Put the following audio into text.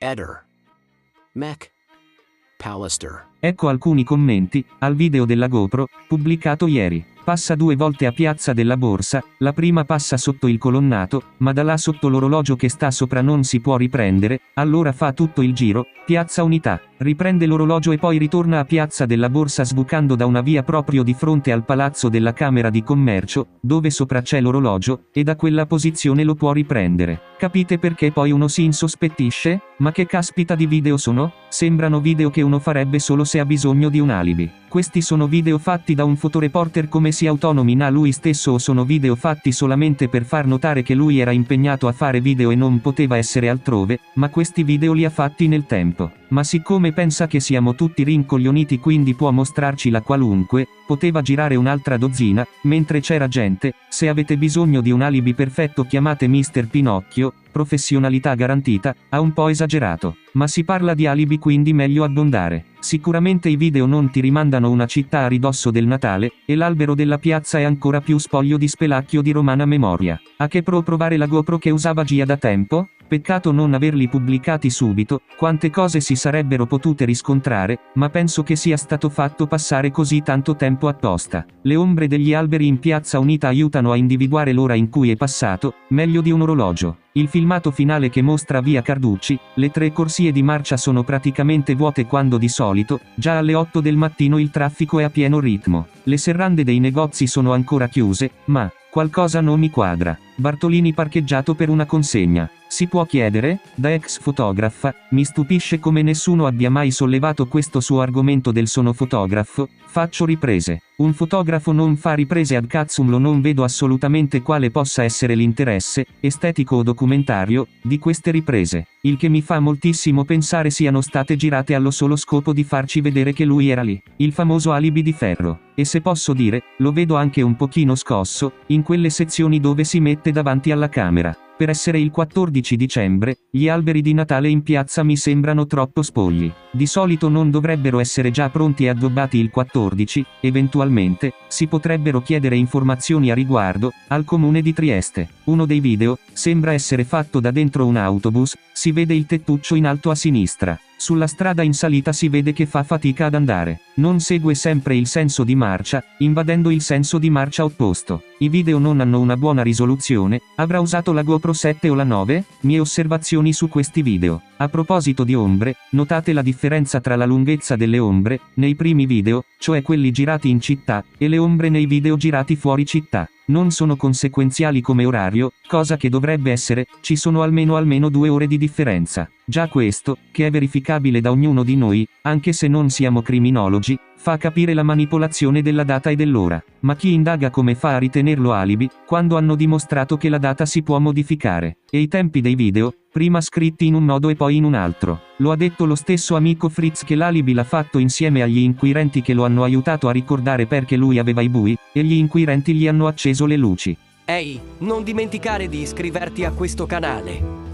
Eder. Mech. Pallister. Ecco alcuni commenti al video della GoPro, pubblicato ieri. Passa 2 volte a Piazza della Borsa, la prima passa sotto il colonnato, ma da là sotto l'orologio che sta sopra non si può riprendere, allora fa tutto il giro, Piazza Unità, riprende l'orologio e poi ritorna a Piazza della Borsa sbucando da una via proprio di fronte al palazzo della Camera di Commercio, dove sopra c'è l'orologio, e da quella posizione lo può riprendere. Capite perché poi uno si insospettisce? Ma che caspita di video sono? Sembrano video che uno farebbe solo se ha bisogno di un alibi. Questi sono video fatti da un fotoreporter come si autonomina lui stesso o sono video fatti solamente per far notare che lui era impegnato a fare video e non poteva essere altrove, ma questi video li ha fatti nel tempo. Ma siccome pensa che siamo tutti rincoglioniti quindi può mostrarci la qualunque, poteva girare un'altra dozzina, mentre c'era gente, se avete bisogno di un alibi perfetto chiamate Mr. Pinocchio, professionalità garantita, ha un po' esagerato. Ma si parla di alibi quindi meglio abbondare. Sicuramente i video non ti rimandano una città a ridosso del Natale, e l'albero della piazza è ancora più spoglio di spelacchio di romana memoria. A che pro provare la GoPro che usava Gia da tempo? Peccato non averli pubblicati subito, quante cose si sarebbero potute riscontrare, ma penso che sia stato fatto passare così tanto tempo apposta. Le ombre degli alberi in Piazza Unita aiutano a individuare l'ora in cui è passato, meglio di un orologio. Il filmato finale che mostra via Carducci, le 3 corsie di marcia sono praticamente vuote quando di solito, già alle 8 del mattino il traffico è a pieno ritmo. Le serrande dei negozi sono ancora chiuse, ma qualcosa non mi quadra. Bartolini parcheggiato per una consegna. Si può chiedere? Da ex fotografa, mi stupisce come nessuno abbia mai sollevato questo suo argomento del sono fotografo, faccio riprese. Un fotografo non fa riprese ad cazzumlo, non vedo assolutamente quale possa essere l'interesse, estetico o documentario, di queste riprese. Il che mi fa moltissimo pensare siano state girate allo solo scopo di farci vedere che lui era lì. Il famoso alibi di ferro. E se posso dire, lo vedo anche un pochino scosso, in quelle sezioni dove si mette davanti alla camera. Per essere il 14 dicembre, gli alberi di Natale in piazza mi sembrano troppo spogli. Di solito non dovrebbero essere già pronti e addobbati il 14, eventualmente, si potrebbero chiedere informazioni a riguardo, al comune di Trieste. Uno dei video, sembra essere fatto da dentro un autobus, si vede il tettuccio in alto a sinistra. Sulla strada in salita si vede che fa fatica ad andare. Non segue sempre il senso di marcia, invadendo il senso di marcia opposto. I video non hanno una buona risoluzione, avrà usato la GoPro 7 o la 9? Mie osservazioni su questi video. A proposito di ombre, notate la differenza tra la lunghezza delle ombre, nei primi video, cioè quelli girati in città, e le ombre nei video girati fuori città. Non sono conseguenziali come orario, cosa che dovrebbe essere, ci sono almeno 2 ore di differenza. Già questo, che è verificabile da ognuno di noi, anche se non siamo criminologi, fa capire la manipolazione della data e dell'ora. Ma chi indaga come fa a ritenerlo alibi, quando hanno dimostrato che la data si può modificare? E i tempi dei video, prima scritti in un modo e poi in un altro. Lo ha detto lo stesso amico Fritz che l'alibi l'ha fatto insieme agli inquirenti che lo hanno aiutato a ricordare perché lui aveva i bui, e gli inquirenti gli hanno acceso le luci. Ehi, non dimenticare di iscriverti a questo canale.